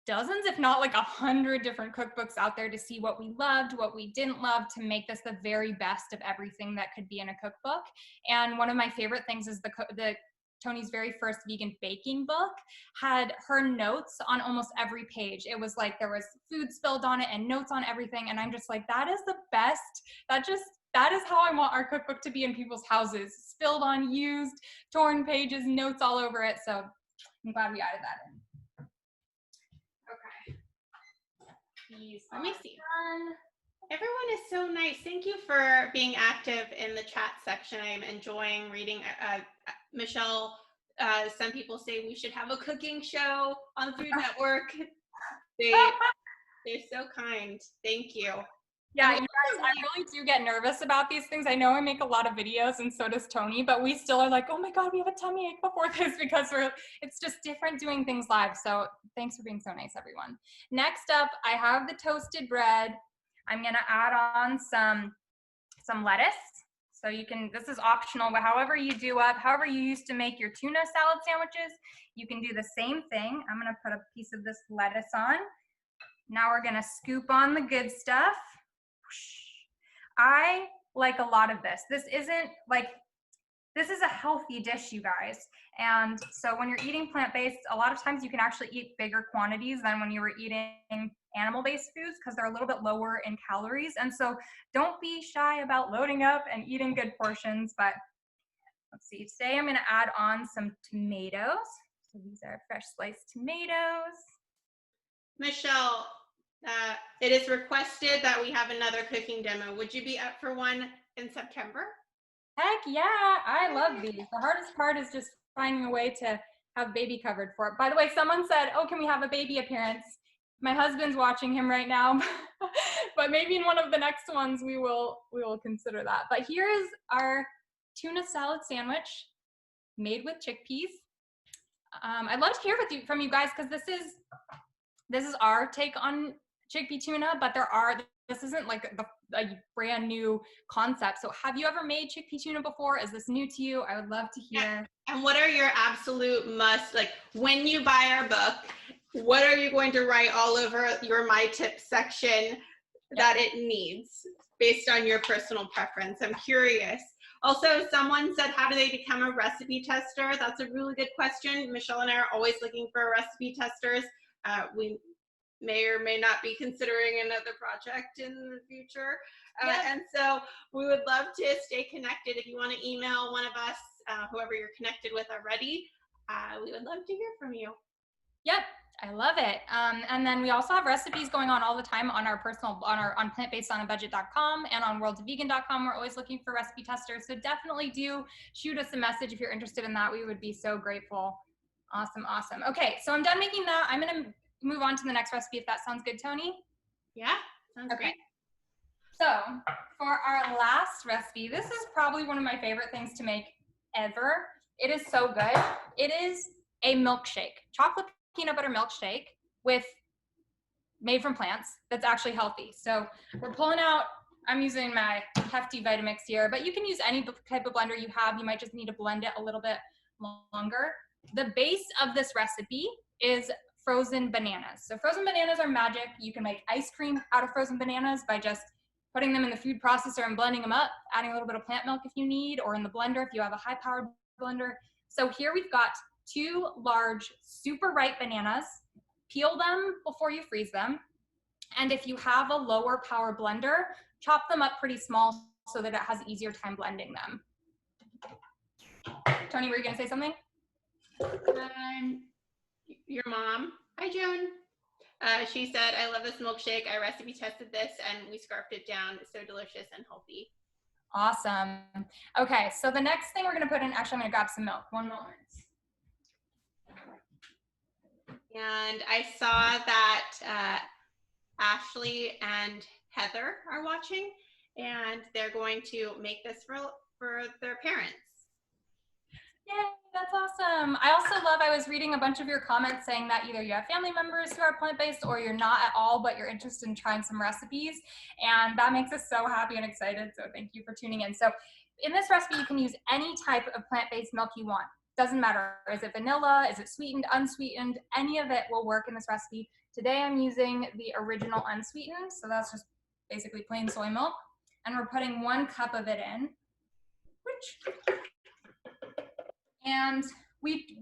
dozens, if not like 100 different cookbooks out there to see what we loved, what we didn't love, to make this the very best of everything that could be in a cookbook. And one of my favorite things is the Toni's very first vegan baking book had her notes on almost every page. It was like there was food spilled on it and notes on everything. And I'm just like, that is the best. That is how I want our cookbook to be in people's houses. Spilled on, used, torn pages, notes all over it. So I'm glad we added that in. Let me see. Everyone is so nice. Thank you for being active in the chat section. I'm enjoying reading. Michelle, some people say we should have a cooking show on Food Network. They're so kind. Thank you. Yeah, you guys, I really do get nervous about these things. I know I make a lot of videos, and so does Toni, but we still are like, oh my God, we have a tummy ache before this because it's just different doing things live. So thanks for being so nice, everyone. Next up, I have the toasted bread. I'm gonna add on some lettuce. So you can, this is optional, but however you used to make your tuna salad sandwiches, you can do the same thing. I'm gonna put a piece of this lettuce on. Now we're gonna scoop on the good stuff. I like a lot of this. This this is a healthy dish, you guys. And so when you're eating plant-based, a lot of times you can actually eat bigger quantities than when you were eating animal-based foods because they're a little bit lower in calories. And so don't be shy about loading up and eating good portions. But let's see, today I'm gonna add on some tomatoes. So these are fresh sliced tomatoes. Michelle, it is requested that we have another cooking demo. Would you be up for one in September? Heck yeah, I love these. The hardest part is just finding a way to have baby covered for it. By the way, someone said, oh, can we have a baby appearance? My husband's watching him right now, but maybe in one of the next ones we will consider that. But here is our tuna salad sandwich made with chickpeas. I'd love to hear from you guys because this is our take on chickpea tuna, but this isn't like a brand new concept. So have you ever made chickpea tuna before? Is this new to you? I would love to hear. And what are your absolute must, like when you buy our book, what are you going to write all over your My Tips section that it needs based on your personal preference? I'm curious. Also, someone said, how do they become a recipe tester? That's a really good question. Michelle and I are always looking for recipe testers. We may or may not be considering another project in the future. And so we would love to stay connected. If you want to email one of us, whoever you're connected with already, we would love to hear from you. Yep, I love it. And then we also have recipes going on all the time on our on plantbasedonabudget.com and on worldofvegan.com. We're always looking for recipe testers. So definitely do shoot us a message if you're interested in that. We would be so grateful. Awesome, awesome. Okay, so I'm done making that. I'm gonna move on to the next recipe if that sounds good, Toni. Yeah, sounds great. So for our last recipe, this is probably one of my favorite things to make ever. It is so good. It is a milkshake, chocolate peanut butter milkshake made from plants that's actually healthy. So we're pulling out, I'm using my hefty Vitamix here, but you can use any type of blender you have. You might just need to blend it a little bit longer. The base of this recipe is frozen bananas. So frozen bananas are magic. You can make ice cream out of frozen bananas by just putting them in the food processor and blending them up, adding a little bit of plant milk if you need, or in the blender if you have a high-powered blender. So here we've got 2 large, super ripe bananas. Peel them before you freeze them. And if you have a lower power blender, chop them up pretty small so that it has easier time blending them. Toni, were you gonna say something? Your mom, hi Joan. She said, I love this milkshake. I recipe tested this and we scarfed it down. It's so delicious and healthy. Awesome. Okay, so the next thing we're gonna put in, actually I'm gonna grab some milk, one moment. And I saw that Ashley and Heather are watching and they're going to make this for their parents. Yay, that's awesome. I also love, I was reading a bunch of your comments saying that either you have family members who are plant-based or you're not at all, but you're interested in trying some recipes. And that makes us so happy and excited. So thank you for tuning in. So in this recipe, you can use any type of plant-based milk you want. Doesn't matter, is it vanilla, is it sweetened, unsweetened, any of it will work in this recipe. Today I'm using the original unsweetened, so that's just basically plain soy milk. And we're putting 1 cup of it in. And we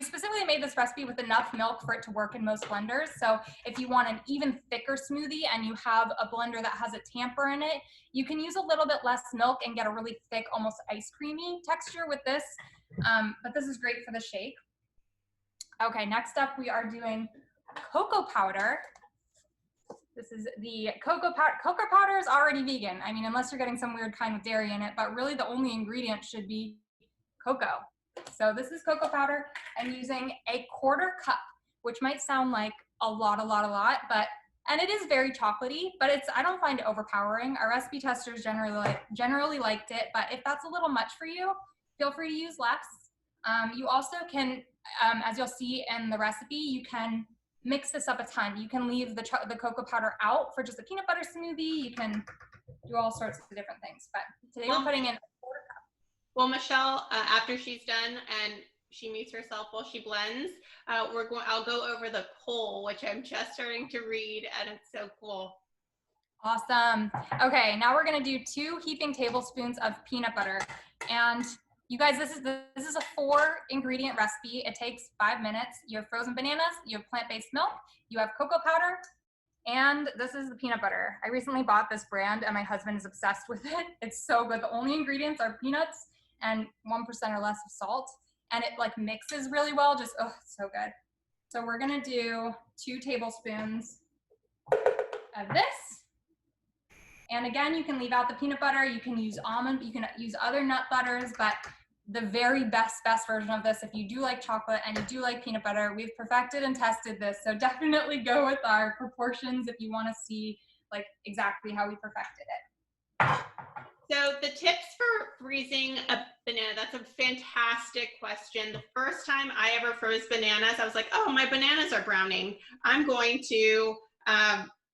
specifically made this recipe with enough milk for it to work in most blenders. So if you want an even thicker smoothie and you have a blender that has a tamper in it, you can use a little bit less milk and get a really thick, almost ice creamy texture with this. But this is great for the shake. Okay, next up we are doing cocoa powder. This is the cocoa powder. Cocoa powder is already vegan. I mean, unless you're getting some weird kind with dairy in it, but really the only ingredient should be cocoa. So this is cocoa powder. I'm using a 1/4 cup, which might sound like a lot, but, and it is very chocolatey, but I don't find it overpowering. Our recipe testers generally liked it, but if that's a little much for you, feel free to use less. You also can, as you'll see in the recipe, you can mix this up a ton. You can leave the cocoa powder out for just a peanut butter smoothie. You can do all sorts of different things, but today we're putting in a 1/4 cup. Well, Michelle, after she's done and she mutes herself while she blends, I'll go over the poll, which I'm just starting to read, and it's so cool. Awesome. Okay, now we're gonna do 2 heaping tablespoons of peanut butter. And You guys, this is a 4-ingredient recipe. It takes 5 minutes. You have frozen bananas, you have plant-based milk, you have cocoa powder, and this is the peanut butter. I recently bought this brand and my husband is obsessed with it. It's so good. The only ingredients are peanuts and 1% or less of salt. And it like mixes really well. Just, oh, it's so good. So we're gonna do 2 tablespoons of this. And again, you can leave out the peanut butter. You can use almond, you can use other nut butters, but the very best version of this, if you do like chocolate and you do like peanut butter, we've perfected and tested this. So definitely go with our proportions if you want to see like exactly how we perfected it. So the tips for freezing a banana, that's a fantastic question. The first time I ever froze bananas, I was like, oh, my bananas are browning. I'm going to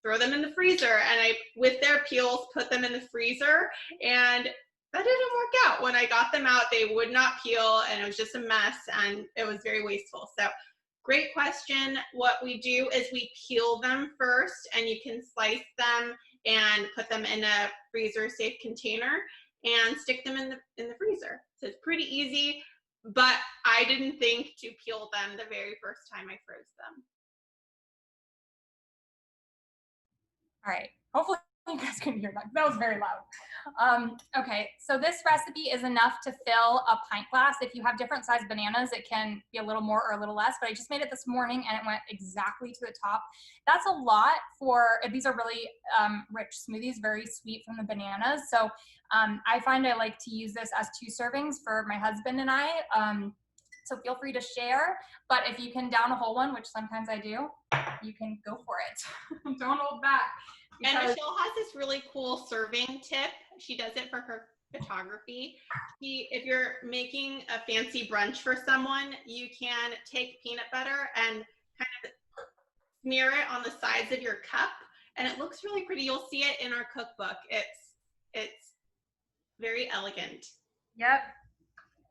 throw them in the freezer. And I, with their peels, put them in the freezer. And that didn't work out. When I got them out, they would not peel and it was just a mess and it was very wasteful. So great question. What we do is we peel them first and you can slice them and put them in a freezer safe container and stick them in the freezer. So it's pretty easy, but I didn't think to peel them the very first time I froze them. All right, hopefully you guys can hear that. That was very loud. Okay, so this recipe is enough to fill a pint glass. If you have different sized bananas, it can be a little more or a little less, but I just made it this morning and it went exactly to the top. That's a lot for, these are really rich smoothies, very sweet from the bananas. So I find I like to use this as 2 servings for my husband and I. So feel free to share, but if you can down a whole one, which sometimes I do, you can go for it. Don't hold back. And Michelle has this really cool serving tip. She does it for her photography. If you're making a fancy brunch for someone, you can take peanut butter and kind of smear it on the sides of your cup, and it looks really pretty. You'll see it in our cookbook. It's very elegant. Yep.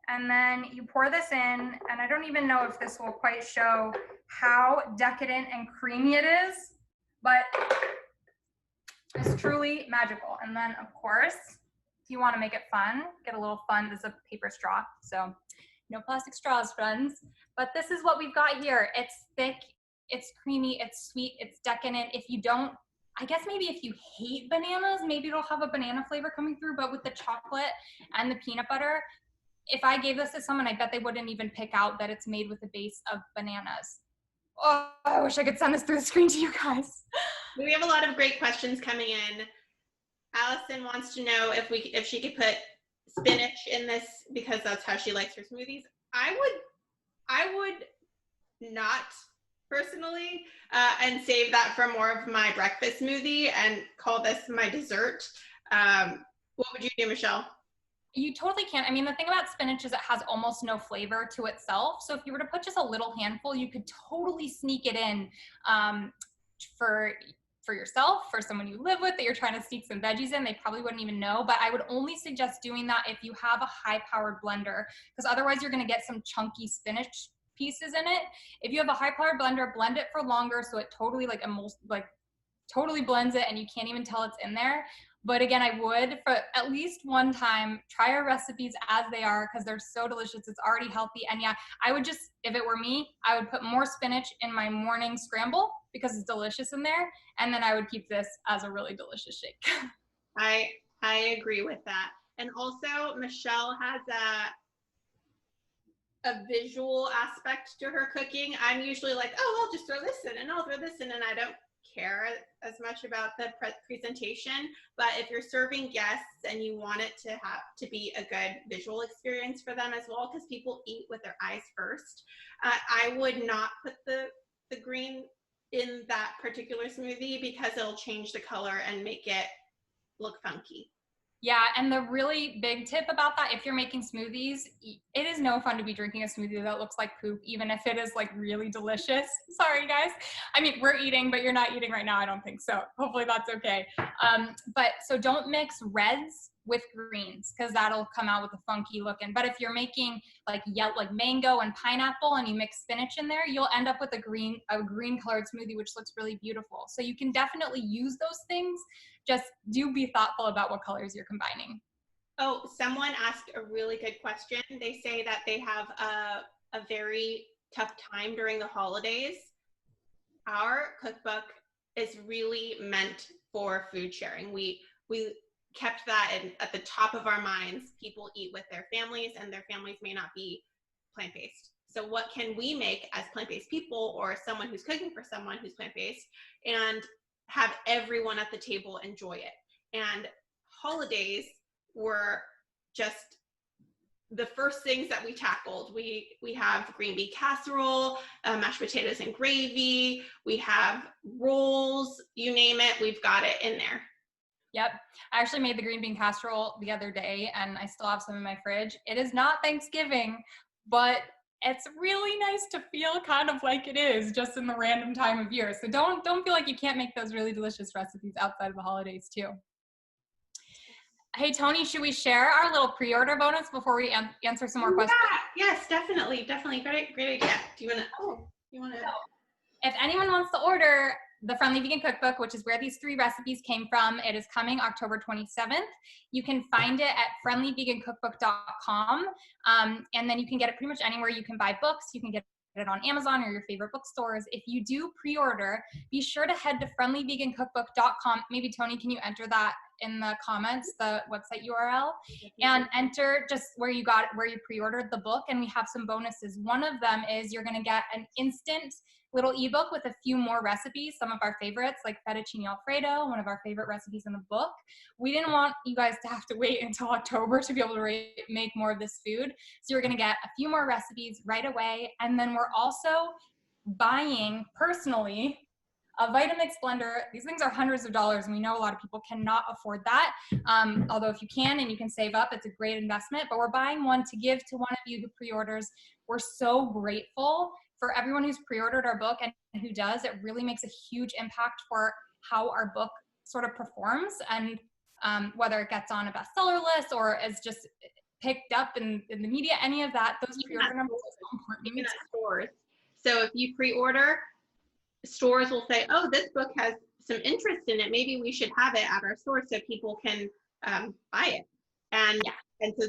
And then you pour this in, and I don't even know if this will quite show how decadent and creamy it is, but it's truly magical. And then, of course, if you want to make it fun, get a little fun, this is a paper straw, so no plastic straws, friends. But this is what we've got here. It's thick, it's creamy, it's sweet, it's decadent. If you don't, I guess maybe if you hate bananas, maybe it'll have a banana flavor coming through, but with the chocolate and the peanut butter, if I gave this to someone, I bet they wouldn't even pick out that it's made with a base of bananas. Oh, I wish I could send this through the screen to you guys. We have a lot of great questions coming in. Allison wants to know if she could put spinach in this because that's how she likes her smoothies. I would not personally, and save that for more of my breakfast smoothie and call this my dessert. What would you do, Michelle? You totally can. I mean, the thing about spinach is it has almost no flavor to itself. So if you were to put just a little handful, you could totally sneak it in for yourself, for someone you live with that you're trying to sneak some veggies in. They probably wouldn't even know, but I would only suggest doing that if you have a high-powered blender, because otherwise you're going to get some chunky spinach pieces in it. If you have a high-powered blender, blend it for longer so it totally totally blends it and you can't even tell it's in there. But again, I would, for at least one time, try our recipes as they are because they're so delicious. It's already healthy. And yeah, I would just, if it were me, I would put more spinach in my morning scramble because it's delicious in there. And then I would keep this as a really delicious shake. I agree with that. And also, Michelle has a visual aspect to her cooking. I'm usually like, oh, I'll just throw this in and I'll throw this in, and I don't care as much about the presentation. But if you're serving guests and you want it to be a good visual experience for them as well, because people eat with their eyes first, I would not put the green in that particular smoothie because it'll change the color and make it look funky. Yeah, and the really big tip about that, if you're making smoothies, it is no fun to be drinking a smoothie that looks like poop, even if it is like really delicious. Sorry, guys. I mean, we're eating, but you're not eating right now, I don't think so. Hopefully that's okay. But so don't mix reds with greens because that'll come out with a funky looking. But if you're making like mango and pineapple and you mix spinach in there, you'll end up with a green colored smoothie, which looks really beautiful. So you can definitely use those things. Just do be thoughtful about what colors you're combining. Oh, someone asked a really good question. They say that they have a very tough time during the holidays. Our cookbook is really meant for food sharing. We kept that at the top of our minds. People eat with their families, and their families may not be plant-based. So what can we make as plant-based people, or someone who's cooking for someone who's plant-based, and have everyone at the table enjoy it? And holidays were just the first things that we tackled. We have green bean casserole, mashed potatoes and gravy. We have rolls, you name it, we've got it in there. Yep. I actually made the green bean casserole the other day, and I still have some in my fridge. It is not Thanksgiving, but it's really nice to feel kind of like it is just in the random time of year. So don't feel like you can't make those really delicious recipes outside of the holidays too. Hey, Toni, should we share our little pre-order bonus before we answer some more questions? Yes, definitely. Great idea. Do you want to? If anyone wants to order the Friendly Vegan Cookbook, which is where these 3 recipes came from, it is coming October 27th. You can find it at friendlyvegancookbook.com. And then you can get it pretty much anywhere you can buy books. You can get it on Amazon or your favorite bookstores. If you do pre-order, be sure to head to friendlyvegancookbook.com. Maybe Toni, can you enter that in the comments, the website URL, and enter just where you pre-ordered the book, and we have some bonuses. One of them is you're going to get an instant little ebook with a few more recipes, some of our favorites like fettuccine alfredo, one of our favorite recipes in the book. We didn't want you guys to have to wait until October to be able to make more of this food, so you're going to get a few more recipes right away. And then we're also buying personally a Vitamix blender. These things are hundreds of dollars, and we know a lot of people cannot afford that. Although if you can and you can save up, it's a great investment. But we're buying one to give to one of you who pre-orders. We're so grateful for everyone who's pre-ordered our book and who does. It really makes a huge impact for how our book sort of performs, and whether it gets on a bestseller list or is just picked up in the media, any of that, those pre-order numbers are so important. Even at stores. So if you pre-order, stores will say, oh, this book has some interest in it. Maybe we should have it at our store so people can buy it. And so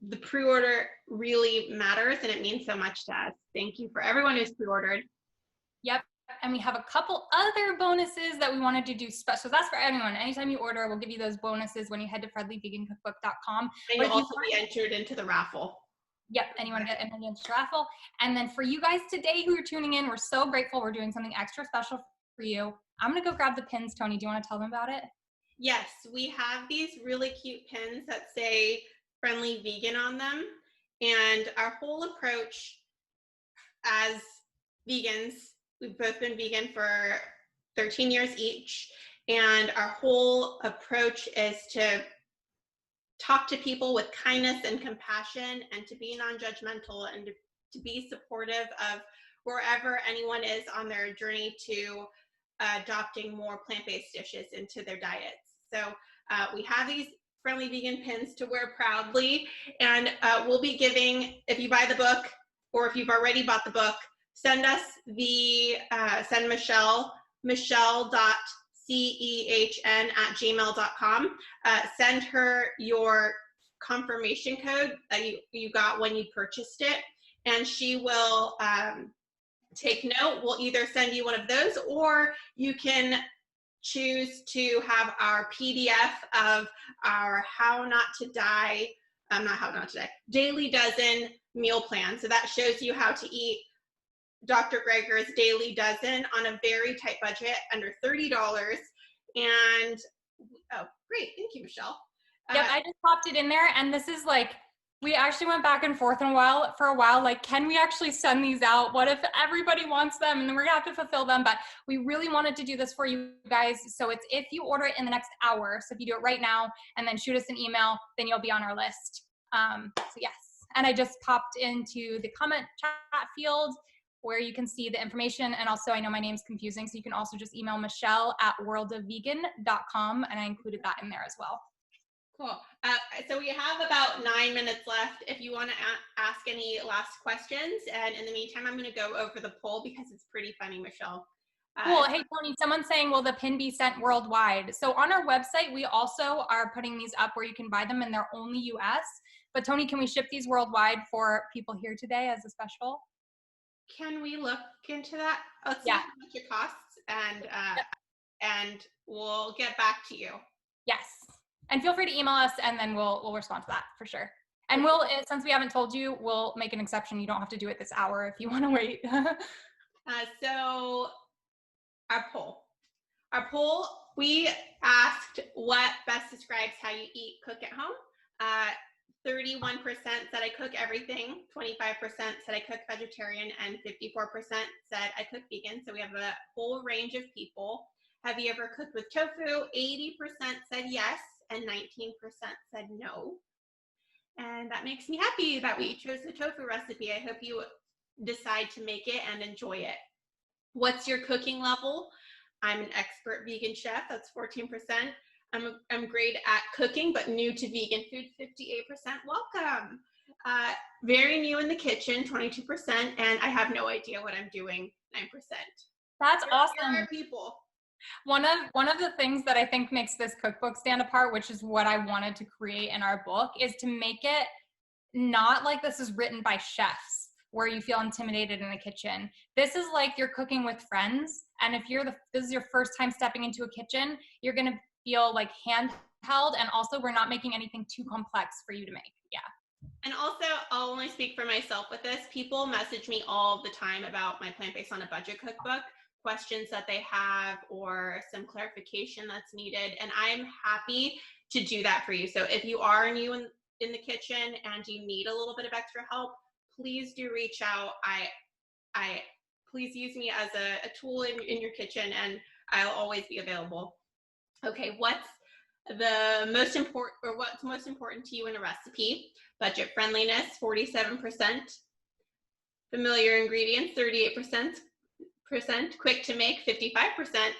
the pre-order really matters, and it means so much to us. Thank you for everyone who's pre-ordered. Yep. And we have a couple other bonuses that we wanted to do special. That's for everyone. Anytime you order, we'll give you those bonuses when you head to friendlyvegancookbook.com. And you'll also be entered into the raffle. Yep, and you want to get entered into the raffle. And then for you guys today who are tuning in, we're so grateful. We're doing something extra special for you. I'm going to go grab the pins. Toni, do you want to tell them about it? Yes, we have these really cute pins that say Friendly Vegan on them. And our whole approach as vegans, we've both been vegan for 13 years each. And our whole approach is to talk to people with kindness and compassion, and to be non-judgmental, and to be supportive of wherever anyone is on their journey to adopting more plant-based dishes into their diets. So we have these Friendly Vegan pins to wear proudly, and we'll be giving, if you buy the book or if you've already bought the book, send us send Michelle.cehn@gmail.com. Send her your confirmation code that you got when you purchased it, and she will take note. We'll either send you one of those, or you can choose to have our PDF of our Daily Dozen meal plan. So that shows you how to eat Dr. Greger's Daily Dozen on a very tight budget, under $30. And oh, great. Thank you, Michelle. Yep, I just popped it in there, and this is like, we actually went back and forth for a while, like, can we actually send these out? What if everybody wants them? And then we're gonna have to fulfill them, but we really wanted to do this for you guys. So it's, if you order it in the next hour, so if you do it right now and then shoot us an email, then you'll be on our list. So yes, and I just popped into the comment chat field where you can see the information. And also, I know my name's confusing, so you can also just email michelle@worldofvegan.com, and I included that in there as well. Cool. So we have about 9 minutes left if you want to ask any last questions. And in the meantime, I'm going to go over the poll because it's pretty funny, Michelle. Cool. Hey, Toni, someone's saying, will the pin be sent worldwide? So on our website, we also are putting these up where you can buy them and they're only US. But Toni, can we ship these worldwide for people here today as a special? Can we look into that? Let's see Yeah. how much it costs, and we'll get back to you. Yes. And feel free to email us and then we'll respond to that for sure. And since we haven't told you, we'll make an exception. You don't have to do it this hour if you want to wait. So our poll, we asked what best describes how you eat, cook at home. 31% said I cook everything, 25% said I cook vegetarian, and 54% said I cook vegan. So we have a whole range of people. Have you ever cooked with tofu? 80% said yes, and 19% said no. And that makes me happy that we chose the tofu recipe. I hope you decide to make it and enjoy it. What's your cooking level? I'm an expert vegan chef, that's 14%. I'm great at cooking, but new to vegan food, 58%. Welcome. Very new in the kitchen, 22%, and I have no idea what I'm doing, 9%. That's awesome. There are people. One of the things that I think makes this cookbook stand apart, which is what I wanted to create in our book, is to make it not like this is written by chefs where you feel intimidated in the kitchen. This is like you're cooking with friends, and if this is your first time stepping into a kitchen, you're gonna feel like handheld, and also we're not making anything too complex for you to make. Yeah. And also, I'll only speak for myself with this. People message me all the time about my plant-based on a budget cookbook, questions that they have or some clarification that's needed, and I'm happy to do that for you. So if you are new in the kitchen and you need a little bit of extra help, please do reach out. I please use me as a tool in your kitchen, and I'll always be available. Okay, what's most important to you in a recipe? Budget friendliness, 47%. Familiar ingredients, 38%. Quick to make, 55%.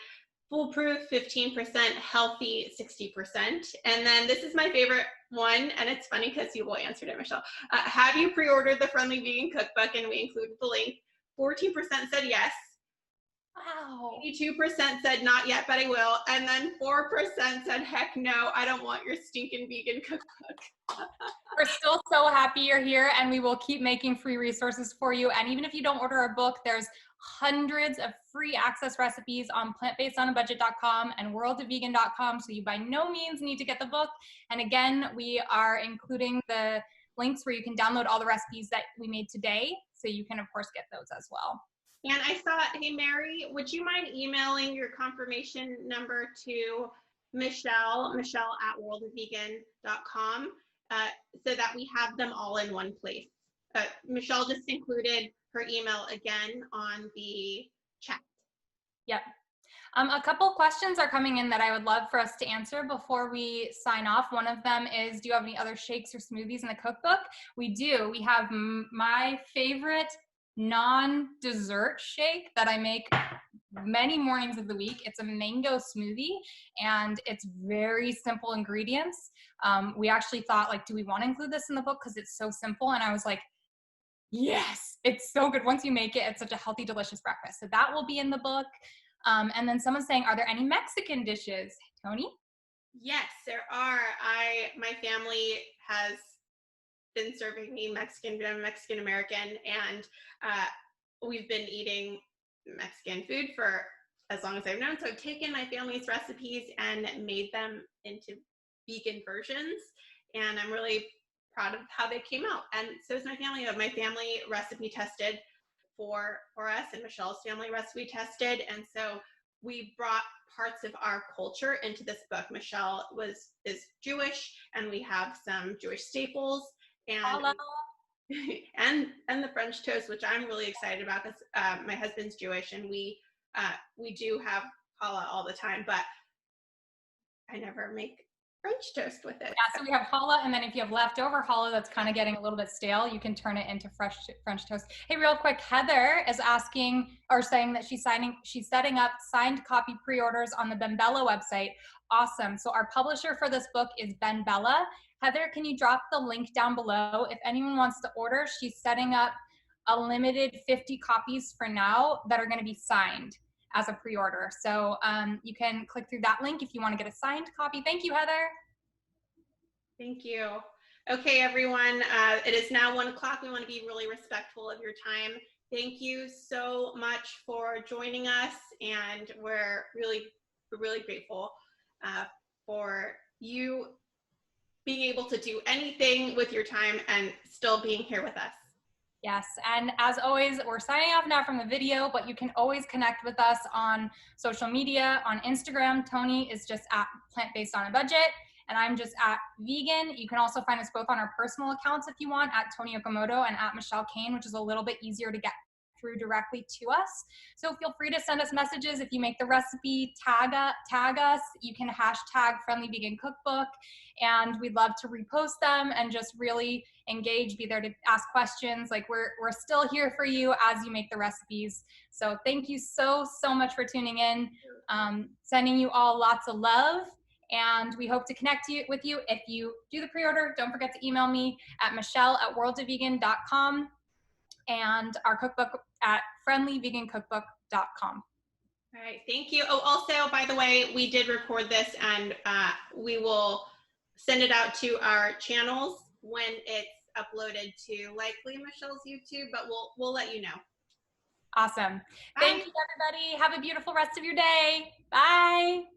Foolproof, 15%. Healthy, 60%. And then this is my favorite one, and it's funny because you will answer it, Michelle. Have you pre-ordered the Friendly Vegan Cookbook? And we included the link. 14% said yes. Wow. 82% said not yet, but I will. And then 4% said, heck no, I don't want your stinking vegan cookbook. We're still so happy you're here, and we will keep making free resources for you. And even if you don't order our book, there's hundreds of free access recipes on plantbasedonabudget.com and worldofvegan.com. So you by no means need to get the book. And again, we are including the links where you can download all the recipes that we made today. So you can, of course, get those as well. And I thought, hey, Mary, would you mind emailing your confirmation number to Michelle at worldofvegan.com so that we have them all in one place. Michelle just included her email again on the chat. Yep. A couple questions are coming in that I would love for us to answer before we sign off. One of them is, do you have any other shakes or smoothies in the cookbook? We do. We have my favorite non-dessert shake that I make many mornings of the week. It's a mango smoothie, and it's very simple ingredients. We actually thought, like, do we want to include this in the book because it's so simple? And I was like, yes, it's so good. Once you make it, it's such a healthy, delicious breakfast. So that will be in the book. And then someone's saying, are there any Mexican dishes? Toni? Yes, there are. My family has been serving me Mexican American, and we've been eating Mexican food for as long as I've known. So I've taken my family's recipes and made them into vegan versions, and I'm really proud of how they came out. And so is my family. My family recipe tested for us, and Michelle's family recipe tested, and so we brought parts of our culture into this book. Michelle is Jewish, and we have some Jewish staples, and and the French toast, which I'm really excited about because my husband's Jewish, and we do have challah all the time, but I never make French toast with it. Yeah, so we have challah, and then if you have leftover challah that's kind of getting a little bit stale, you can turn it into fresh French toast. Hey, real quick, Heather is asking or saying that she's setting up signed copy pre-orders on the BenBella website. Awesome. So our publisher for this book is BenBella. Heather, can you drop the link down below? If anyone wants to order, she's setting up a limited 50 copies for now that are going to be signed. as a pre-order. So you can click through that link if you want to get a signed copy. Thank you, Heather. Thank you. Okay, everyone, it is now 1 o'clock. We want to be really respectful of your time. Thank you so much for joining us, and we're really grateful for you being able to do anything with your time and still being here with us. Yes, and as always, we're signing off now from the video, but you can always connect with us on social media. On Instagram, Toni is just at Plant-Based on a Budget, and I'm just at Vegan. You can also find us both on our personal accounts if you want, at Toni Okamoto and at Michelle Kane, which is a little bit easier to get through directly to us. So feel free to send us messages. If you make the recipe, tag us. You can hashtag Friendly Vegan Cookbook, and we'd love to repost them and just really engage, be there to ask questions. Like we're still here for you as you make the recipes. So thank you so much for tuning in. Sending you all lots of love, and we hope to connect with you. If you do the pre-order, don't forget to email me at michelle@worldofvegan.com and our cookbook at friendlyvegancookbook.com. All right, thank you. Oh, also, by the way, we did record this, and we will send it out to our channels when it's uploaded to likely Michelle's YouTube, but we'll let you know. Awesome. Bye. Thank you, everybody. Have a beautiful rest of your day. Bye.